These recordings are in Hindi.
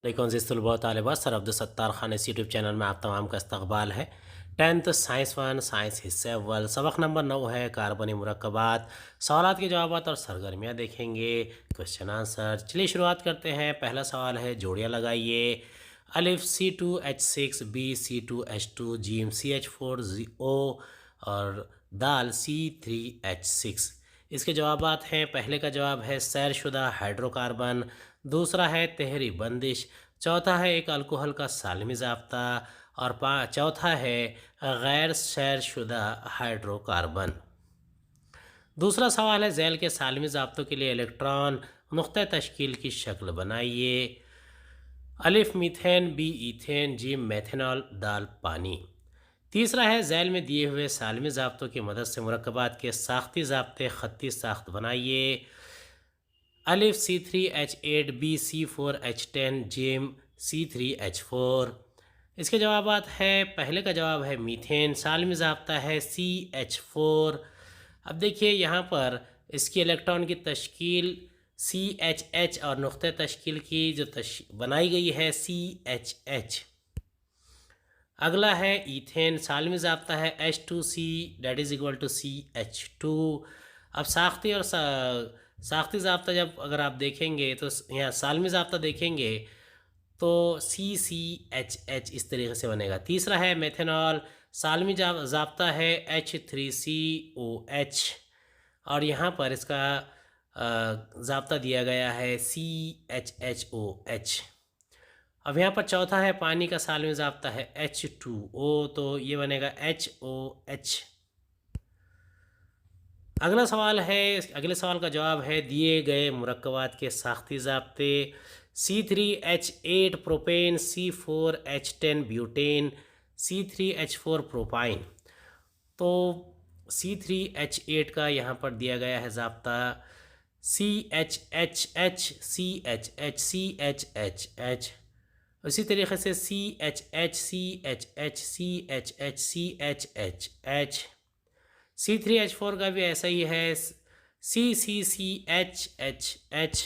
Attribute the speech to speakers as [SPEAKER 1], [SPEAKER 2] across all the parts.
[SPEAKER 1] तलबा तालिबात सर अब्दुलसत्तार खान इस यूट्यूब चैनल में आप तमाम का इस्तकबाल है। टेंथ साइंस वन साइंस हिस्से अव्वल सबक नंबर 9 है कार्बनी मुरक्कबात। सवालात के जवाबात और सरगर्मियाँ देखेंगे। क्वेश्चन आंसर चलिए शुरुआत करते हैं। पहला सवाल है जोड़ियाँ लगाइए। अलिफ C2H6 B C2H2 gym CH4 O और दाल C3H6। इसके जवाबात हैं। पहले का जवाब है सैरशुदा हाइड्रोकार्बन। दूसरा है तहरी बंदिश। चौथा है एक अल्कोहल का सालमी ज़ाब्ता। और चौथा है गैर सैरशुदा हाइड्रोकार्बन। दूसरा सवाल है जैल के सालमी ज़ाब्तों के लिए इलेक्ट्रॉन नुक्ता तश्कील की शक्ल बनाइए। अलिफ मीथेन बी ईथेन जीम मेथेनॉल दाल पानी। तीसरा है झैल में दिए हुए सालमी ज़ाब्तों की मदद से मुरक्कबात के साख्ती ज़ाब्ते ख़त्ती साख्त बनाइए। अलिफ C3H8 B C4H10 GeM C3H4। इसके जवाबात है। पहले का जवाब है मीथेन। सालमी ज़ाब्ता है CH4। अब देखिए यहाँ पर इसकी इलेक्ट्रॉन की तश्कील CHH और नुक्ते तश्कील की जो बनाई गई है CHH। अगला है ईथेन। सालमी ज़ाब्ता है H2C that is equal to CH2। अब साख्ती ज़ाब्ता जब अगर आप देखेंगे तो यहाँ सालमी ज़ाब्ता देखेंगे तो CCHH इस तरीके से बनेगा। तीसरा है मेथेनॉल। सालमी ज़ाब्ता है H3COH और यहाँ पर इसका ज़ाब्ता दिया गया है CHHOH। अब यहाँ पर चौथा है पानी का सालमी ज़ाब्ता है H2O तो ये बनेगा HOH। अगला सवाल है। अगले सवाल का जवाब है दिए गए मुरक्कबात के साख्ती ज़ाब्ते C3H8 propane C4H10 butane C3H4 propyne. तो C3H8 का यहाँ पर दिया गया है ज़ाब्ता CHHH CHH CHHH। उसी तरीके से CHH CHH CHH CHHH। C3H4 का भी ऐसा ही है CCCHHH।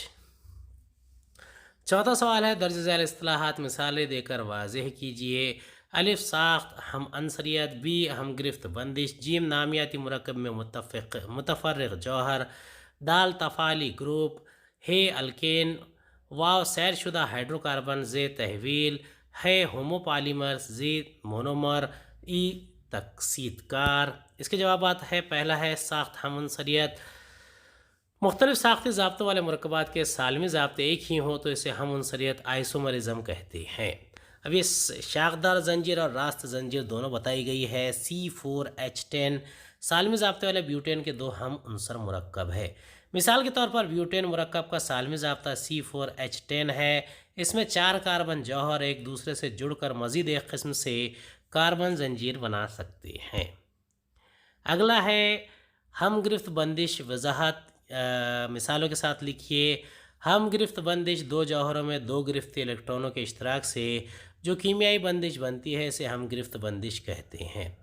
[SPEAKER 1] चौथा सवाल है दर्ज झैल इस्तिलाहात मिसालें देकर वाज़ेह कीजिए। अलिफ साख्त हम अंसरियत बी हम गिरफ्त बंदिश जीम नामियाती मुरक्कब में मुतफ़र्रिक़ जौहर दाल तफ़ाली ग्रुप हे अल्केन वाव सैरशुदा हाइड्रोकार्बन जे तहवील है होमोपॉलीमर्स जे मोनोमर ई तकसीदकार। इसके जवाबात है। पहला है साख्त हम अंसरियत। मुख्तलिफ साख्ती ज़ाब्तों वाले मुरक्कबात के सालमी ज़ाब्ते एक ही हों तो इसे हम अंसरियत आइसोमरिज़म कहते हैं। अब ये शाखदार जंजीर और रास्त जंजीर दोनों बताई गई है। C4H10 सालमी ज़ाब्ते वाले ब्यूटेन के दो हम अंसर मुरक्कब है। मिसाल के तौर पर ब्यूटेन मुरक्कब का सालमी ज़ाब्ता C4H10 है। इसमें 4 कार्बन जौहर एक दूसरे से जुड़कर मज़ीद एक किस्म से कार्बन जंजीर बना सकते हैं। अगला है हम गिरफ्त बंदिश वजाहत मिसालों के साथ लिखिए। हम गिरफ्त बंदिश दो जौहरों में दो गिरफ्ती इलेक्ट्रॉनों के इश्तराक से जो कीमियाई बंदिश बनती है इसे हम गिरफ्त बंदिश कहते हैं।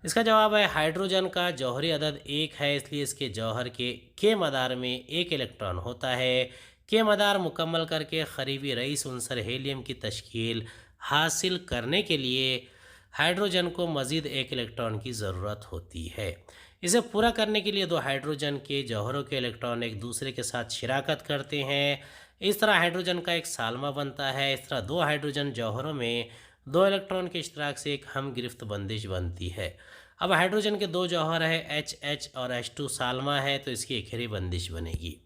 [SPEAKER 1] इसका जवाब है हाइड्रोजन का जौहरी अदद एक है इसलिए इसके जौहर के मदार में एक इलेक्ट्रॉन होता है। के मदार मुकम्मल करके करीबी रईस उनसर हीलियम की तश्कील हासिल करने के लिए हाइड्रोजन को मज़ीद एक इलेक्ट्रॉन की ज़रूरत होती है। इसे पूरा करने के लिए दो हाइड्रोजन के जौहरों के इलेक्ट्रॉन एक दूसरे के साथ शिराकत करते हैं। इस तरह हाइड्रोजन का एक सालमा बनता है। इस तरह दो हाइड्रोजन जौहरों में दो इलेक्ट्रॉन के इश्तराक से एक हम गिरफ्त बंदिश बनती है। अब हाइड्रोजन के दो जौहर है HH और H2 सालमा है तो इसकी इकहरी बंदिश बनेगी।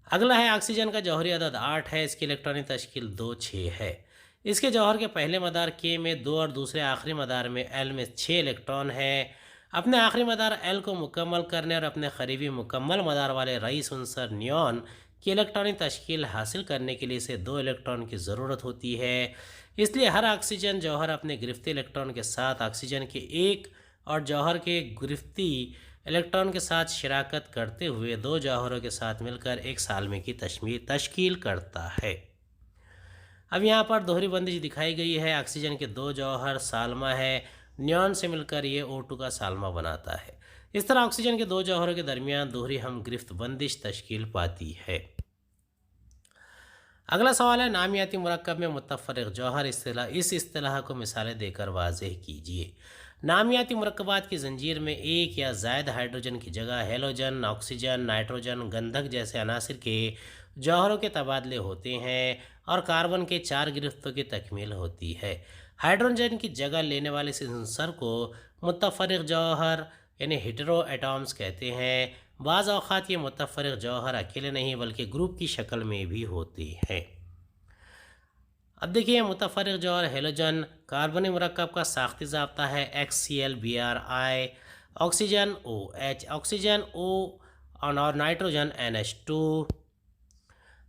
[SPEAKER 1] अगला है ऑक्सीजन का जौहरी अदद 8 है। इसकी इलेक्ट्रॉनिक तश्कील 2 6 है। इसके जौहर के पहले मदार के में 2 और दूसरे आखिरी मदार में L में 6 इलेक्ट्रॉन है। अपने आखिरी मदार L को मुकम्मल करने और अपने करीबी मुकम्मल मदार वाले रईस उनसर नियॉन की इलेक्ट्रॉनिक तश्कील हासिल करने के लिए इसे 2 इलेक्ट्रॉन की ज़रूरत होती है। इसलिए हर ऑक्सीजन जौहर अपने गिरफ्ती इलेक्ट्रॉन के साथ ऑक्सीजन के एक और जौहर के गिरफ्ती इलेक्ट्रॉन के साथ शिराकत करते हुए दो जौहरों के साथ मिलकर एक सालमे की तश्कील करता है। अब यहाँ पर दोहरी बंदिश दिखाई गई है। ऑक्सीजन के दो जौहर सालमा है। नियॉन से मिलकर ये O2 का सालमा बनाता है। इस तरह ऑक्सीजन के दो जौहरों के दरमियान दोहरी हम गिरफ्त बंदिश तश्कील पाती है। अगला सवाल है, नामियाती मुरक्कब में मुतफ़र्रिक़ जौहर इस इस्तिलाह को मिसालें देकर वाज़ेह कीजिए। नामियाती मुरक्कबात की ज़ंजीर में एक या ज़ायद हाइड्रोजन की जगह हैलोजन, ऑक्सीजन, नाइट्रोजन, गंधक जैसे अनासिर के जौहरों के तबादले होते हैं और कार्बन के 4 गिरफ्तों की तकमील होती है। हाइड्रोजन की जगह लेने वाले इस अंसर को मुतफ़र्रिक़ जौहर यानी हेटेरो एटॉम्स कहते हैं। बाज़ औक़ात ये मुतफ़र्रिक़ जौहर अकेले नहीं बल्कि ग्रुप की शक्ल में भी होते हैं। अब देखिए, मुतफ़र्रिक़ जौहर हैलोजन कार्बनी मुरक्कब का साख़्ती ज़ाब्ता है HCl, oxygen OH, oxygen O और नाइट्रोजन NH2।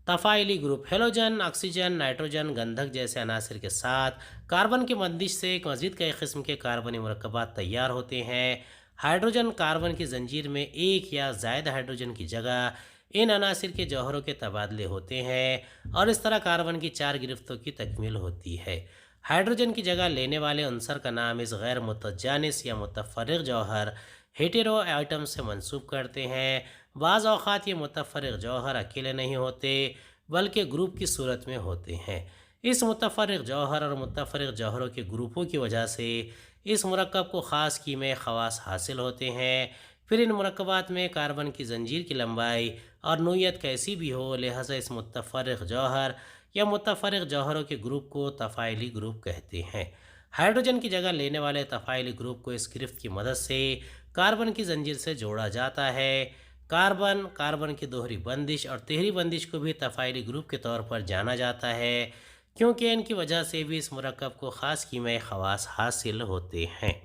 [SPEAKER 1] तफ़ाइली ग्रुप हैलोजन, ऑक्सीजन, नाइट्रोजन, गंधक जैसे अनासिर के साथ कार्बन की बंदिश से एक मज़ीद कई किस्म के कार्बनी मुरक्कबात तैयार होते हैं। हाइड्रोजन कार्बन की ज़ंजीर में एक या ज़ायद हाइड्रोजन की जगह इन अनासिर के जौहरों के तबादले होते हैं और इस तरह कार्बन की 4 गिरफ्तों की तकमील होती है। हाइड्रोजन की जगह लेने वाले अंसर का नाम इस गैर मुतजानिस या मुतफ़र्रिक़ जौहर हेटेरो आइटम से मंसूब करते हैं। बाज़ औक़ात ये मुतफ़र्रिक़ जौहर अकेले नहीं होते बल्कि ग्रुप की सूरत में होते हैं। इस मुतफ़र्रिक़ जौहर और मुतफ़र्रिक़ जौहरों के ग्रुपों की वजह से इस मुरक्कब को ख़ास कीमती ख़वास हासिल होते हैं। फिर इन मुरक्कबात में कार्बन की ज़ंजीर की लंबाई और नोयत कैसी भी हो, लिहाजा इस मुतफ़र्रिक़ जौहर या मुतफ़र्रिक़ जौहरों के ग्रुप को तफ़ाइली ग्रुप कहते हैं। हाइड्रोजन की जगह लेने वाले तफ़ाइली ग्रुप को इस गिरफ्त की मदद से कार्बन की ज़ंजीर से जोड़ा जाता है। कार्बन की दोहरी बंदिश और तिहरी बंदिश को भी तफ़ाइली ग्रुप के तौर पर जाना जाता है, क्योंकि इनकी वजह से भी इस मुरक्कब को ख़ास कीमती ख़वास हासिल होते हैं।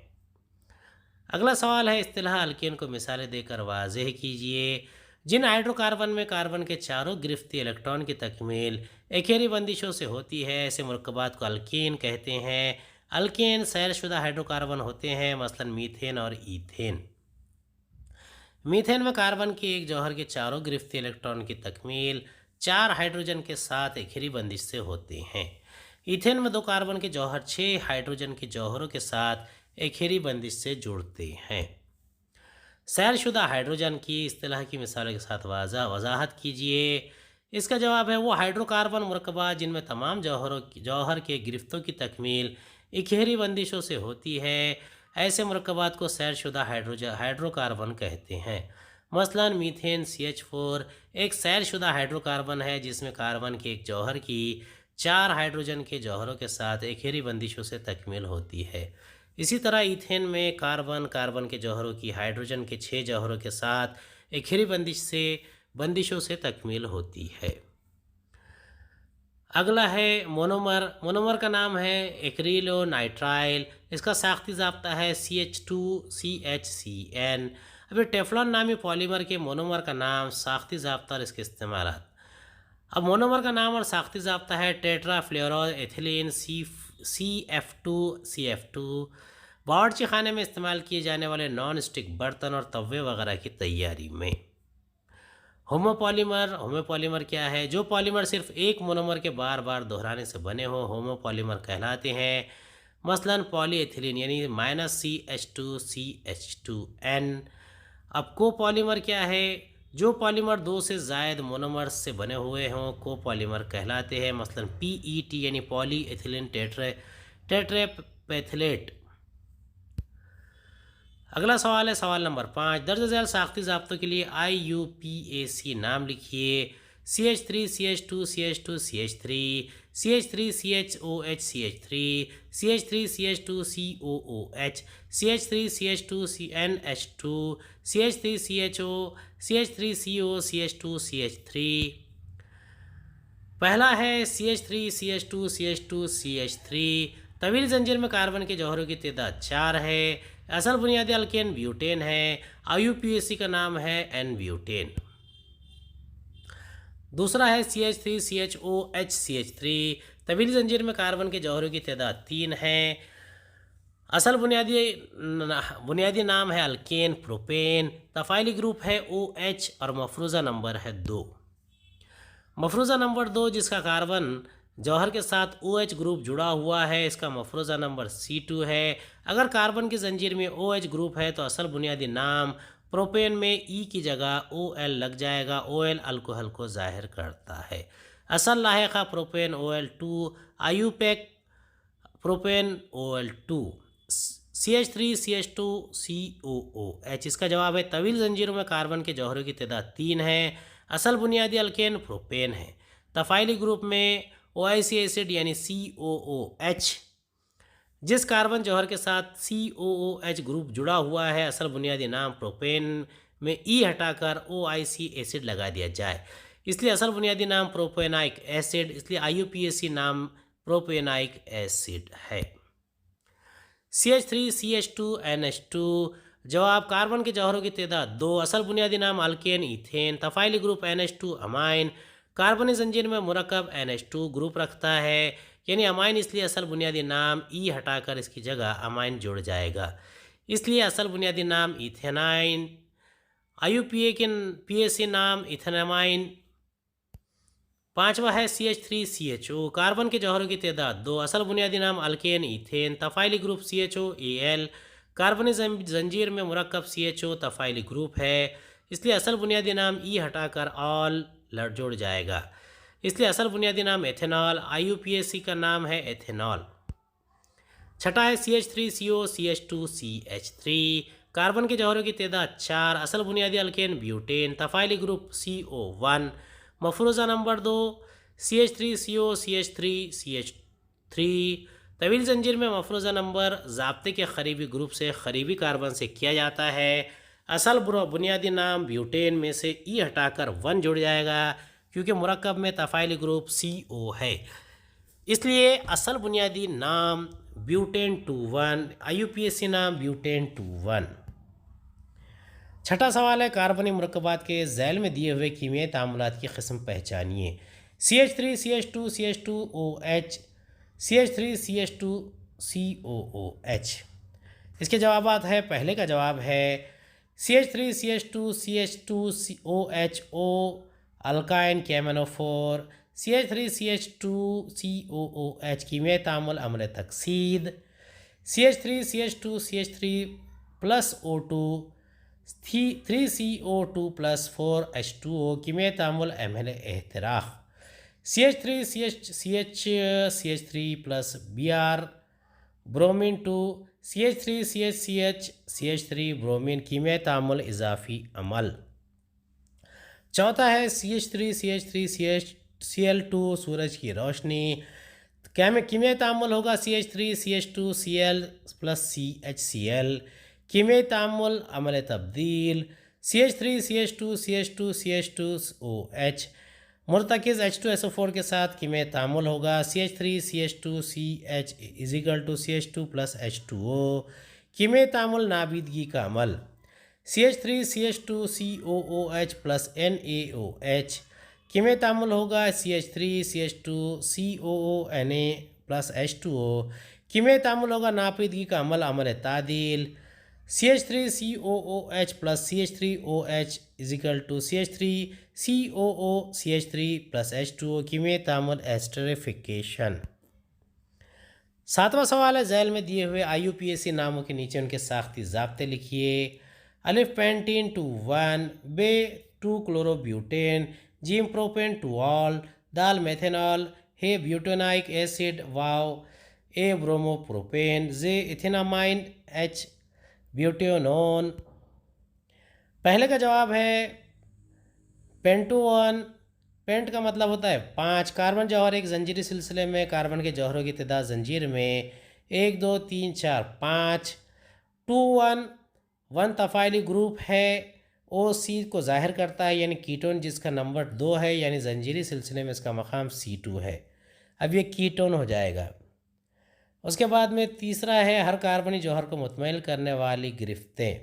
[SPEAKER 1] अगला सवाल है, इस्तिलाह अल्केन को मिसालें देकर वाज़ेह कीजिए। जिन हाइड्रोकार्बन में कार्बन के चारों गिरफ्ती इलेक्ट्रॉन की तकमील एकेरी बंदिशों से होती है, ऐसे मुरक्कबात को अल्केन कहते हैं। अल्केन सैरशुदा हाइड्रोकार्बन होते हैं, मसलन मीथेन और ईथेन। मीथेन में कार्बन के एक जौहर के चारों गिरफ्ती इलेक्ट्रॉन की तकमील 4 हाइड्रोजन के साथ एकेरी बंदिश से होते हैं। ईथेन में 2 कार्बन के जौहर 6 हाइड्रोजन के जौहरों के साथ एकेरी बंदिश से जुड़ते हैं। सैरशुदा हाइड्रोजन की इस्तिलाह की मिसालों के साथ वजाहत कीजिए। इसका जवाब है वो हाइड्रोकार्बन मुरक्कबात जिनमें तमाम जौहर के गिरफ्तों की तकमील इकहरी बंदिशों से होती है, ऐसे मुरक्कबात को सैरशुदा हाइड्रोकार्बन कहते हैं। मसलन मीथेन CH4 एक सैरशुदा हाइड्रोकार्बन है जिसमें कार्बन के एक जौहर की 4 हाइड्रोजन के जौहरों के साथ इकहरी बंदिशों से तकमील होती है। इसी तरह ईथेन में कार्बन के जौहरों की हाइड्रोजन के 6 जौहरों के साथ इकहरी बंदिशों से तकमील होती है। अगला है मोनोमर का नाम है एक्रिलो नाइट्राइल। इसका साख्ती ज़ाब्ता है CH2CHCN। अभी टेफ्लॉन नामी पॉलीमर के मोनोमर का नाम, साख्ती ज़ाब्ता और इसके इस्तेमालात। अब मोनोमर का नाम और साख्ती ज़ाब्ता है टेट्रा फ्लोरो एथिलीन CF2 बावर्ची खाने में इस्तेमाल किए जाने वाले नॉन स्टिक बर्तन और तवे वगैरह की तैयारी में। होमोपॉलीमर क्या है? जो पॉलीमर सिर्फ एक मोनोमर के बार बार दोहराने से बने हो होमोपॉलीमर कहलाते हैं। मसलन पॉलीएथिलीन यानी -CH2CH2N। अब कोपॉलीमर क्या है? जो पॉलीमर 2 से ज़ायद मोनोमर्स से बने हुए हों कोपॉलीमर कहलाते हैं। मसलन PET यानी पॉलीएथिलीन टेट्रापेथिलेट। अगला सवाल है सवाल नंबर 5। दर्ज झैल साख्ती ज़ाब्तों के लिए IUPAC नाम लिखिए। CH3CH2CH2CH3 CH3CHOHCH3 CH3CH2COOH CH3CH2CNH2 CH3CHO CH3COCH2CH3। पहला है CH3CH2CH2CH3। तवील जंजीर में कार्बन के जौहरों की तादाद 4 है। असल बुनियादी अल्केन ब्यूटेन है। IUPAC का नाम है N-ब्यूटेन। दूसरा है CH3CHOHCH3। तवील जंजीर में कार्बन के जौहरों की तादाद 3 है। असल बुनियादी नाम है अल्केन प्रोपेन। तफ़ाइली ग्रुप है OH और मफरूज़ा नंबर है 2। मफरूज़ा नंबर 2 जिसका कार्बन जौहर के साथ OH ग्रुप जुड़ा हुआ है, इसका मफरूज़ा नंबर C2 है। अगर कार्बन की जंजीर में OH ग्रुप है तो असल बुनियादी नाम प्रोपेन में E की जगह OL लग जाएगा। OL अल्कोहल को ज़ाहिर करता है। असल लाहिका propane OL2, आयूपैक propane OL2, CH3CH2COOH। इसका जवाब है तवील जंजीरों में कार्बन के जौहरों की तादाद 3 है। असल बुनियादी अल्केन प्रोपेन है। तफाइली ग्रुप में OIC एसिड यानी COOH, जिस कार्बन जौहर के साथ COOH ग्रुप जुड़ा हुआ है, असल बुनियादी नाम प्रोपेन में E हटाकर OIC एसिड लगा दिया जाए, इसलिए असल बुनियादी नाम प्रोपेनाइक एसिड, इसलिए IUPAC नाम प्रोपेनाइक एसिड है। CH3CH2NH2, जवाब कार्बन के जौहरों की तादाद 2, असल बुनियादी नाम अल्केन इथेन, तफाइली ग्रुप NH2 अमाइन, कार्बनी जंजीर में मुरकब NH2 ग्रुप रखता है यानी अमाइन, इसलिए असल बुनियादी नाम ई हटाकर इसकी जगह अमाइन जुड़ जाएगा, इसलिए असल बुनियादी नाम इथेनाइन। IUPA के PAC नाम इथेनामाइन। पांचवा है CH3CHO, कार्बन के जौहरों की तादाद 2, असल बुनियादी नाम अल्केन इथेन, तफाइली ग्रुप CHOAl, कार्बनी जंजीर में मुरक्कब CHO तफाइली ग्रुप है, इसलिए असल बुनियादी नाम ई हटाकर ऑल जुड़ जाएगा, इसलिए असल बुनियादी नाम एथेनॉल। IUPAC का नाम है एथेनॉल। छठा है CH3CO CH2CH3, कार्बन के जौहरों की तादाद 4, असल बुनियादी अल्केन ब्यूटेन, तफाइली ग्रुप CO1, मफरूज़ा नंबर 2 CH3CO CH3CH3, तवील जंजीर में मफरूज़ा नंबर ज़ाब्ते के करीबी ग्रुप से करीबी कार्बन से किया जाता है। असल बुनियादी नाम ब्यूटेन में से ई हटाकर 1 जुड़ जाएगा क्योंकि मुरक्कब में तफाइली ग्रुप CO है, इसलिए असल बुनियादी नाम ब्यूटेन 2,1, IUPAC नाम ब्यूटेन 2,1। छठा सवाल है कार्बनी मुरक्कबात के झैल में दिए हुए कीमियाई तामुलात की किस्म पहचानिए। CH3CH2CH2OH, CH3CH2COOH। इसके जवाबात है, पहले का जवाब है CH3CH2CH2OHO अल्काइन कैमेनोफोर, CH3CH2COOH कीमियाई तामुल अम्ल तकसीद, CH3CH2CH3 plus O2 3CO2 plus 4H2O कीमियाई तामुल अम्ल एहतराक़, CH3CH3 plus Br bromine 2, CH3CH3 bromine कीमियाई तामुल इजाफ़ी अमल। चौथा है CH3CH3CH2 सूरज की रोशनी, कीमियाई तामुल होगा CH3CH2Cl प्लस CHCl, कीमियाई तामुल अमल तब्दील, CH3CH2CH2CH2OH मुर्तकिज़ H2SO4 के साथ कीमियाई तामुल होगा CH3CH2CH is equal to CH2 plus H2O, कीमियाई तामुल नाबीदगी का अमल, CH3CH2COOH प्लस NaOH, कीमियाई तामुल होगा CH3CH2COONA प्लस H2O, कीमियाई तामुल होगा नापीदगी का अमल अमल तादील, CH3COOH plus CH3OH equal to CH3COOCH3 plus H2O, कीमियाई तामुल एस्टरिफिकेशन। सातवां सवाल है, झैल में दिए हुए IUPAC नामों के नीचे उनके साख्ती ज़ाब्ते लिखिए। अलिफ पेंटीन 2,1, बे 2 क्लोरोब्यूटेन, जीम प्रोपेन 2 ऑल, दाल मेथेनॉल, हे ब्यूटेनाइक एसिड, वाव ए ब्रोमोप्रोपेन, जे इथेनामाइन, H ब्यूटेनोन। पहले का जवाब है पेंटोन। पेंट का मतलब होता है 5, कार्बन जौहर एक जंजीरी सिलसिले में कार्बन के जौहरों की तादाद जंजीर में 1 2 3 4 5, 2 1 तफाइली ग्रुप है, OC को ज़ाहिर करता है यानी कीटोन जिसका नंबर 2 है, यानी जंजीरी सिलसिले में इसका मकाम C2 है, अब ये कीटोन हो जाएगा। उसके बाद में तीसरा है हर कार्बनी जौहर को मुतमैल करने वाली गिरफ्तें,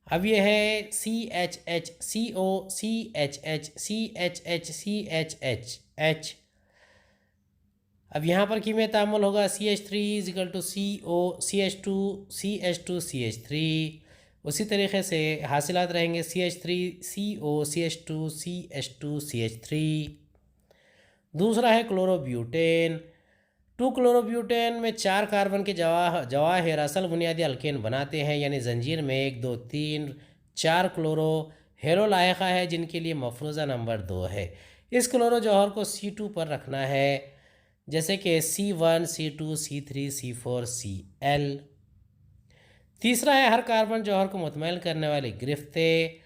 [SPEAKER 1] अब ये है CHH CO CHH CHH CHH। अब यहाँ पर कीमियाई तामुल होगा CH3 is equal to CO CH2 CH2 CH3। उसी तरीके से हासिलात रहेंगे CH3 CO CH2 CH2 CH3। दूसरा है क्लोरोब्यूटेन। 2 क्लोरोब्यूटेन में 4 कार्बन के जवाहिर असल बुनियादी अल्केन बनाते हैं, यानी जंजीर में 1 2 3 4 क्लोरो हेरो लायका है जिनके लिए मफरूज़ा नंबर 2 है, इस क्लोरो जौहर को C2 पर रखना है, जैसे कि C1, C2, C3, C4, Cl। तीसरा है हर कार्बन जौहर को मुतमैल करने वाली गिरफ्तें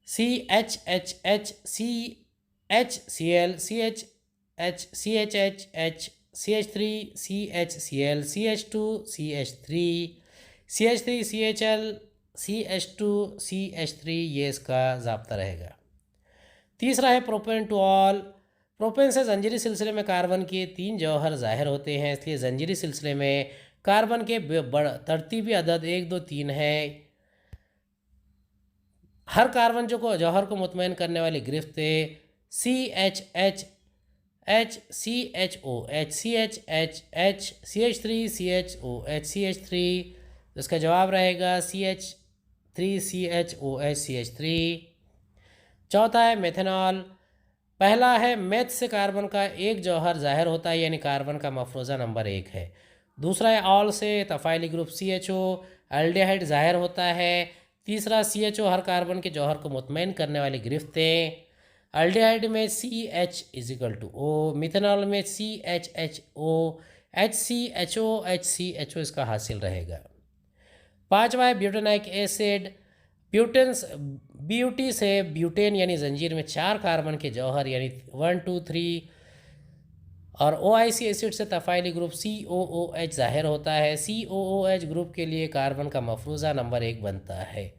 [SPEAKER 1] CHHH, CHCl, CHHH, CH3, CHCl, CH2, CH3, CH3, CHL, CH2, CH3, ये इसका ज़ाब्ता रहेगा। तीसरा है प्रोपेन टू ऑल। प्रोपेन से जंजीरी सिलसिले में कार्बन के 3 जौहर ज़ाहिर होते हैं, इसलिए जंजीरी सिलसिले में कार्बन के तरतीबी अदद 1, 2, 3 है। हर कार्बन जो को जौहर को मुतमैन करने वाली गिरफ्तें CHH, CHOH, CHH, CH3, CHOH, CH3, इसका जवाब रहेगा CH3, CHOH, CH3। चौथा है मेथेनॉल। पहला है मेथ से कार्बन का एक जौहर ज़ाहिर होता है, यानी कार्बन का मफरूज़ा नंबर 1 है। दूसरा है ऑल से तफ़ाइली ग्रुप CHO एल्डिहाइड ज़ाहिर होता है। तीसरा CHO हर कार्बन के जौहर को मुतमैन करने वाली गिरफ्तें एल्डिहाइड में CH = O, मिथेनॉल में CHHO, HCHO, HCHO इसका हासिल रहेगा। पाँचवा है ब्यूटेनाइक एसिड। ब्यूटी से ब्यूटेन यानी जंजीर में 4 कार्बन के जौहर यानी 1, 2, 3 और OIC एसिड से तफ़ाइली ग्रुप COOH ज़ाहिर होता है। COOH ग्रुप के लिए कार्बन का मफरूज़ा नंबर 1 बनता है,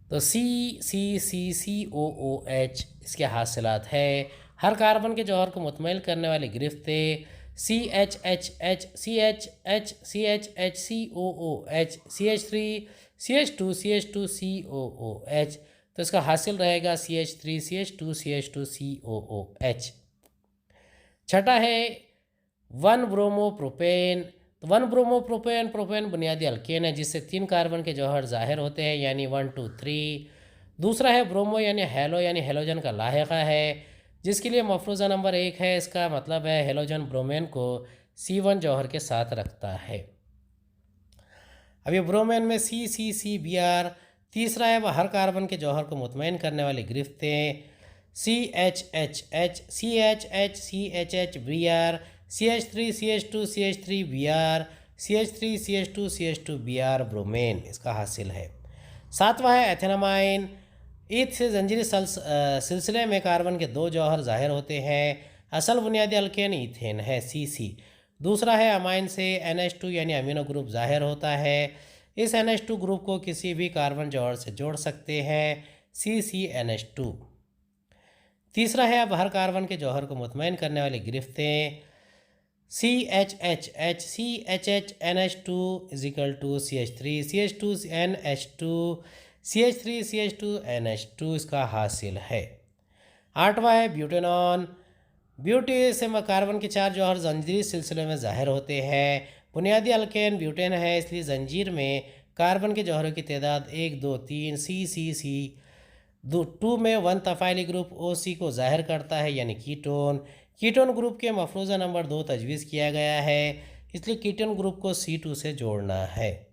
[SPEAKER 1] तो COOH इसके हासिलात है। हर कार्बन के जौहर को मुतमैल करने वाली गिरफ्तें CHHH, CHH, CHH, COOH, CH3, CH2, CH2, COOH, तो इसका हासिल रहेगा CH3, CH2, CH2, COOH। छठा है 1 ब्रोमोप्रोपेन। तो 1 ब्रोमोप्रोपेन प्रोपेन बुनियादी अल्केन है, जिससे 3 कार्बन के जौहर ज़ाहिर होते हैं, यानी 1, 2, 3। दूसरा है ब्रोमो यानी हेलो यानी हेलोजन का लाहिका है, जिसके लिए मफरूज़ा नंबर 1 है। इसका मतलब है हेलोजन ब्रोमेन को C1 जौहर के साथ रखता है। अब ये ब्रोमेन में CCCBr। तीसरा है वह हर कार्बन के जौहर को मुतमैन करने वाली गिरफ्तें CHHH, CHH, CHH, Br, CH3, CH2, CH3, Br, CH3, CH2, CH2, Br ब्रोमेन इसका हासिल है। सातवां है एथेनामाइन। ईथ से जंजीरी सिलसिले में कार्बन के 2 जौहर ज़ाहिर होते हैं। असल बुनियादी अल्केन ईथेन है CC। दूसरा है अमाइन से NH2 यानी अमीनो ग्रुप ज़ाहिर होता है। इस NH2 ग्रुप को किसी भी कार्बन जौहर से जोड़ सकते हैं, CCNH2। तीसरा है अब हर कार्बन के जौहर को मुतमैन करने वाली गिरफ्तें CHHH, CHH, NH2 = CH3, CH2, NH2, CH3, CH2, NH2 इसका हासिल है। आठवां है ब्यूटेनॉन। ब्यूटी से कार्बन के 4 जौहर जंजीरी सिलसिले में ज़ाहिर होते हैं। बुनियादी अल्केन ब्यूटेन है, इसलिए जंजीर में कार्बन के जौहरों की तादाद 1, 2, 3 CCC 2 में 1 तफ़ाइली ग्रुप OC को ज़ाहिर करता है, यानी कीटोन। कीटोन ग्रुप के मफरूज़ा नंबर 2 तजवीज़ किया गया है, इसलिए कीटोन ग्रुप को C2 से जोड़ना है।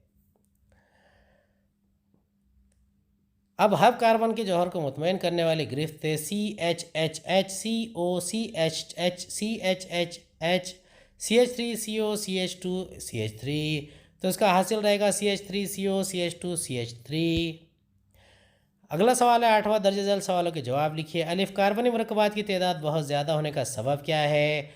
[SPEAKER 1] अब हर कार्बन के जौहर को मुतमैन करने वाली गिरफ्तें CHHH, CO, CHH, CHHH, CH3, CO, CH2, CH3, तो इसका हासिल रहेगा CH3, CO, CH2, CH3। अगला सवाल है 8वां दर्ज झेल सवालों के जवाब लिखिए। अलिफ कार्बनी मुरक्कबात की तादाद बहुत ज़्यादा होने का सबब क्या है?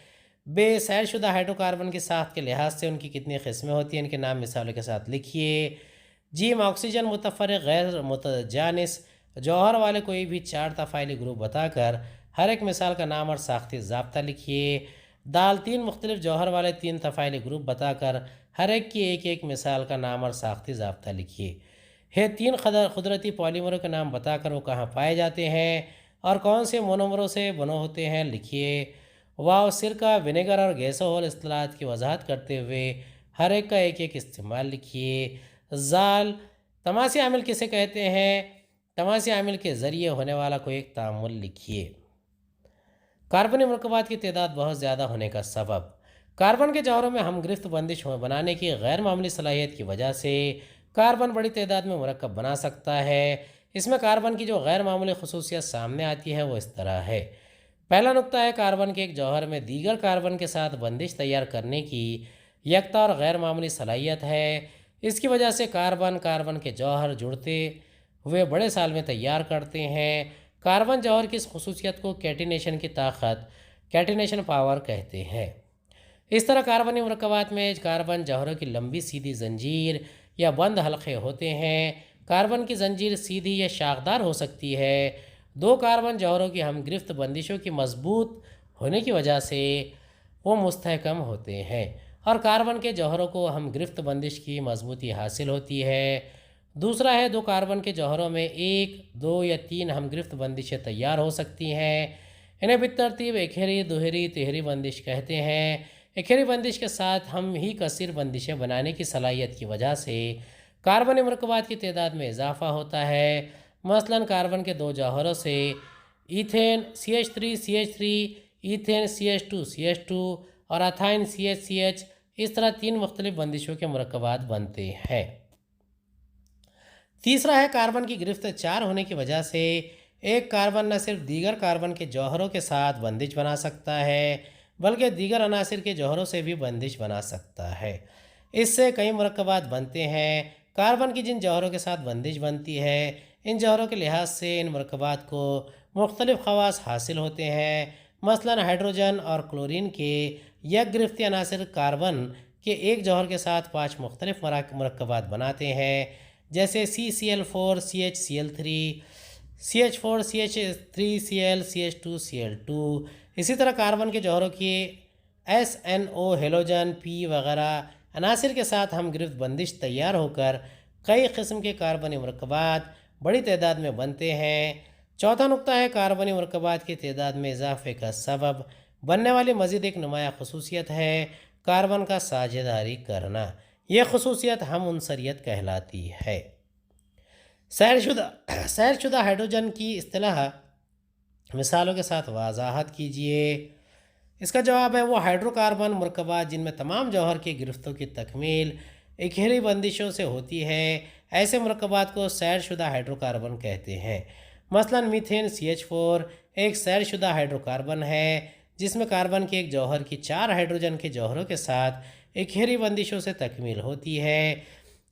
[SPEAKER 1] बे सैरशुदा हाइड्रोकार्बन की साख्त के लिहाज से उनकी कितनी किस्में होती हैं, इनके नाम मिसालों के साथ लिखिए। जीम ऑक्सीजन मुतफ़र्रिक़ गैर मुतजानिस जौहर वाले कोई भी 4 तफ़ाइली ग्रुप बताकर हर एक मिसाल का नाम और साख्ती ज़ाब्ता लिखिए। दाल 3 मुख्तलिफ जौहर वाले 3 तफ़ाइली ग्रुप बताकर हर एक की एक मिसाल का नाम और साख्ती ज़ाब्ता लिखिए। है 3 कुदरती पॉलीमरों के नाम बताकर वो कहाँ पाए जाते हैं और कौन से मोनोमरों से बने होते हैं लिखिए। वाव सिरका विनेगर और गैसोहल इस्तिलाहात की वजाहत करते हुए हर एक का एक इस्तेमाल लिखिए। ज़ाल तमासी आमिल किसे कहते हैं? तमासी आमिल के ज़रिए होने वाला कोई एक तामुल लिखिए। कार्बनी मुरक्कबात की तादाद बहुत ज़्यादा होने का सबब। कार्बन के जौहरों में हम गिरफ्त बंदिश बनाने की गैर मामूली सलाहियत की वजह से कार्बन बड़ी तादाद में मुरक्कब बना सकता है। इसमें कार्बन की जो गैर मामूली खसूसियत सामने आती है वो इस तरह है। पहला नुक्ता है, कार्बन के एक जौहर में दीगर कार्बन के साथ बंदिश तैयार करने की यकता और गैर मामूली सलाहियत है। इसकी वजह से कार्बन कार्बन के जौहर जुड़ते हुए बड़े साल में तैयार करते हैं। कार्बन जौहर की इस खसूसियत को कैटिनेशन की ताकत, कैटिनेशन पावर कहते हैं। इस तरह कार्बनी मुरक्कबात में कार्बन जौहरों की लंबी सीधी जंजीर या बंद हल्के होते हैं। कार्बन की जंजीर सीधी या शाखदार हो सकती है। दो कार्बन जौहरों की हम गिरफ्त बंदिशों की मजबूत होने की वजह से वो मुस्तहकम होते हैं और कार्बन के जौहरों को हम गिरफ्त बंदिश की मजबूती हासिल होती है। दूसरा है, दो कार्बन के जौहरों में एक, दो या तीन हम गिरफ्त बंदिशें तैयार हो सकती हैं। इन्हें बितरतीब एखेरी, दोहरी, तिहरी बंदिश कहते हैं। एखेरी बंदिश के साथ हम ही कसीर बंदिशें बनाने की सलाहियत की वजह से कार्बनी मुरक्कबात की तादाद में इजाफा होता है। मसलन कार्बन के दो जौहरों से ईथेन CH3CH3, ईथेन CH2CH2 और अथाइन CH इस तरह तीन मुख्तलिफ बंदिशों के मुरक्कबात बनते हैं। तीसरा है, कार्बन की गिरफ्त चार होने की वजह से एक कार्बन न सिर्फ दीगर कार्बन के जौहरों के साथ बंदिश बना सकता है बल्कि दीगर अनासिर के जौहरों से भी बंदिश बना सकता है। इससे कई मुरक्कबात बनते हैं। कार्बन की जिन जौहरों के साथ बंदिश बनती है, इन जौहरों के लिहाज से इन मुरक्कबात को मुख्तलिफ खवास हासिल होते हैं। मसलन हाइड्रोजन और क्लोरीन के यक गिरफ्ती अनासिर कार्बन के एक जौहर के साथ पाँच मुख्तलिफ मुरक्कबात बनाते हैं, जैसे CCl4 CHCl3, CH4 CH3Cl CH2Cl2। इसी तरह कार्बन के जौहरों की SNO, हेलोजन, P वगैरह अनासिर के साथ हम गिरफ्त बंदिश तैयार होकर कई किस्म के कार्बनी मुरक्कबात बड़ी तादाद में बनते हैं। चौथा नुक्ता है, कार्बनी मुरक्कबात की तादाद में इजाफे का सबब बनने वाली मज़ीद एक नुमाया खसूसियत है कार्बन का साझेदारी करना। यह खसूसियत हम उनसरियत कहलाती है। सैरशुदा हाइड्रोजन की इस्तिलाह मिसालों के साथ वजाहत कीजिए। इसका जवाब है, वो हाइड्रोकार्बन मुरक्कबात जिनमें तमाम जौहर की गिरफ्तों की तकमील इकहरी बंदिशों से होती है, ऐसे मुरक्कबात को सैरशुदा हाइड्रोकार्बन कहते हैं। मसलन मीथेन CH4 एक सैरशुदा हाइड्रोकार्बन है जिसमें कार्बन के एक जौहर की चार हाइड्रोजन के जौहरों के साथ इकहरी बंदिशों से तकमील होती है।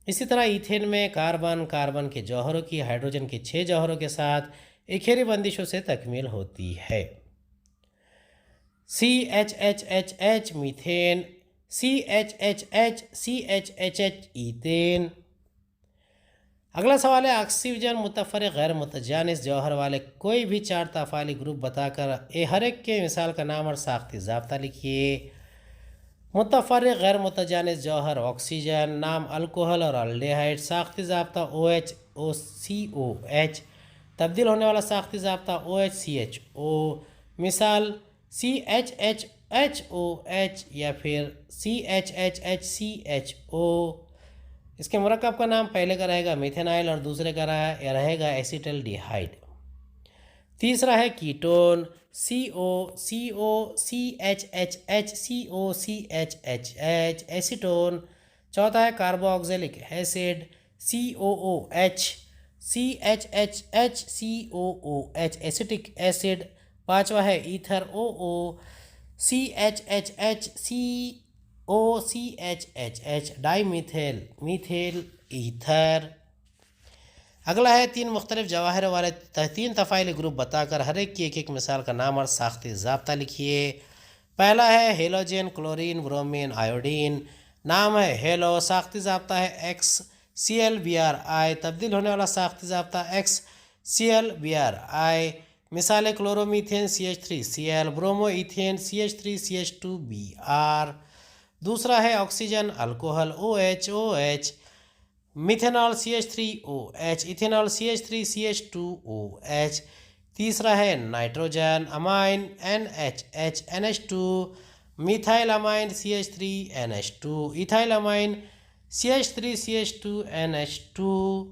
[SPEAKER 1] इसी तरह ईथेन में कार्बन कार्बन के जौहरों की हाइड्रोजन के छः जौहरों के साथ इकहरी बंदिशों से तकमील होती है। CHHHH methane, CHHH ethane. अगला सवाल है, ऑक्सीजन मुतफर्रिक गैर मुतजानिस जौहर वाले कोई भी चार तफ़ाली ग्रुप बताकर हर एक के मिसाल का नाम और साख्ती ज़ाब्ता लिखिए। मुतफर्रिक गैर मुतजानिस जौहर ऑक्सीजन, नाम अल्कोहल और अल्डेहाइड, साख्ती ज़ाब्ता OH, तब्दील होने वाला साख्ती ज़ाब्ता OH-CHO। मिसाल CHHHOH या फिर CHHHCHO। इसके मुरक्कब का नाम पहले का रहेगा मिथेनाइल और दूसरे का रहेगा एसिटल्डिहाइड। तीसरा है कीटोन, COCHHHCOCHHH एसीटोन। चौथा है carboxylic acid, COOH acetic acid. पांचवा है ईथर, CHHHCOCHHH डाईमीथेल ईथर। अगला है, तीन मुख्तलिफ जवाहर वाले तीन तफ़ाइली ग्रुप बताकर हर एक की एक मिसाल का नाम और साख्ती ज़ाब्ता लिखिए। पहला है हेलोजन, क्लोरीन, ब्रोमीन, आयोडीन। नाम है हेलो, साख्ती ज़ाब्ता है XCl-Br, तब्दील होने वाला साख्ती ज़ाब्ता XCl-Br। मिसाल chloromethane CH3Cl, bromo ethane CH3CH2Br। दूसरा है oxygen alcohol OH, methanol CH3OH, ethanol CH3CH2OH। तीसरा है nitrogen amine NHH, methyl amine CH3NH2, ethyl amine CH3CH2NH2।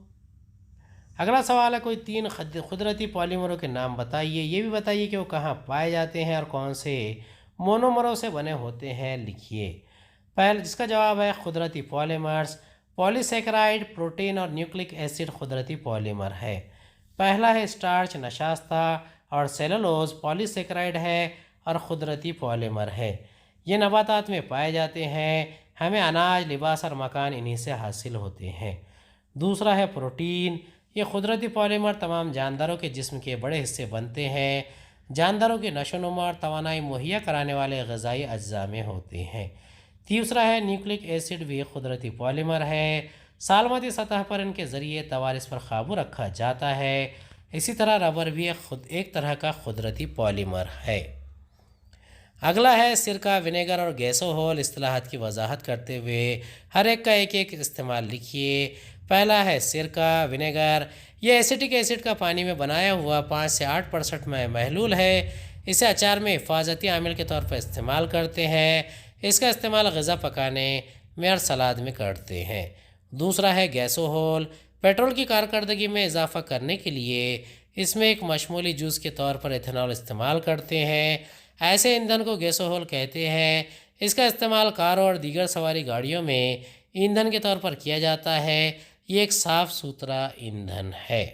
[SPEAKER 1] अगला सवाल है, कोई तीन कुदरती पॉलीमरों के नाम बताइए। ये भी बताइए कि वो कहाँ पाए जाते हैं और कौन से मोनोमरों से बने होते हैं, लिखिए। पहले जिसका जवाब है कुदरती पॉलीमर्स। पॉलीसेकेराइड, प्रोटीन और न्यूक्लिक एसिड कुदरती पॉलीमर है। पहला है स्टार्च नशास्ता और सेलुलोज पॉलीसेकेराइड है और कुदरती पॉलीमर है। ये नबातात में पाए जाते हैं। हमें अनाज, लिबास और मकान इन्हीं से हासिल होते हैं। दूसरा है प्रोटीन। ये कुदरती पॉलीमर तमाम जानदारों के जिस्म के बड़े हिस्से बनते हैं। जानदारों की नशोनुमा और तवानाई मुहैया कराने वाले ग़िज़ाई अज्जा में होते हैं। तीसरा है न्यूक्लिक एसिड, भी कुदरती पॉलीमर है। सालमती सतह पर इनके ज़रिए तवारिस पर काबू रखा जाता है। इसी तरह रबर भी एक तरह का कुदरती पॉलीमर है। अगला है सिरका, विनेगर और गैसोहोल। इस्तिलाहात की वजाहत करते हुए हर एक का एक एक इस्तेमाल लिखिए। पहला है सिरका, विनेगर। यह एसिटिक एसिड का पानी में बनाया हुआ 5 से 8% में महलूल है। इसे अचार में हिफाजती आमिल के तौर पर इस्तेमाल करते हैं। इसका इस्तेमाल ग़िज़ा पकाने में और सलाद में करते हैं। दूसरा है गैसोहोल। पेट्रोल की कारकर्दगी में इजाफ़ा करने के लिए इसमें एक मशमूली जूस के तौर पर एथेनॉल इस्तेमाल करते हैं। ऐसे ईंधन को गैसोहोल कहते हैं। इसका इस्तेमाल कारों और दीगर सवारी गाड़ियों में ईंधन के तौर पर किया जाता है। ये एक साफ़ सुथरा ईंधन है।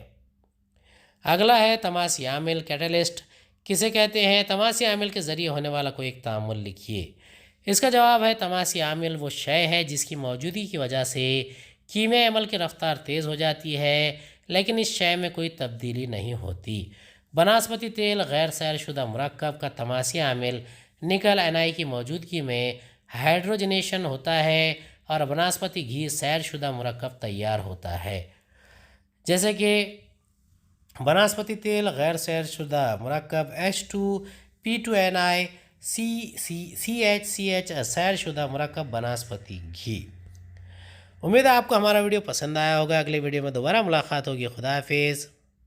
[SPEAKER 1] अगला है तमासी आमिल, कैटलिस्ट किसे कहते हैं? तमासी आमिल के ज़रिए होने वाला कोई एक तामुल लिखिए। इसका जवाब है तमासी आमिल वो शय है जिसकी मौजूदगी की वजह से कीमियाई अमल की रफ्तार तेज़ हो जाती है, लेकिन इस शय में कोई तब्दीली नहीं होती। बनास्पति तेल गैर सैरशुदा मुरक्कब का तमासी आमिल निकल एनआई की मौजूदगी में हाइड्रोजनेशन होता है और बनास्पति घी सैरशुदा मुरक्कब तैयार होता है। जैसे कि बनास्पति तेल गैर सैरशुदा मुरक्कब H2P2NI CHCH सैरशुदा मुरक्कब बनास्पति घी। उम्मीद है आपको हमारा वीडियो पसंद आया होगा। अगले वीडियो में दोबारा मुलाकात होगी। खुदा हाफिज़।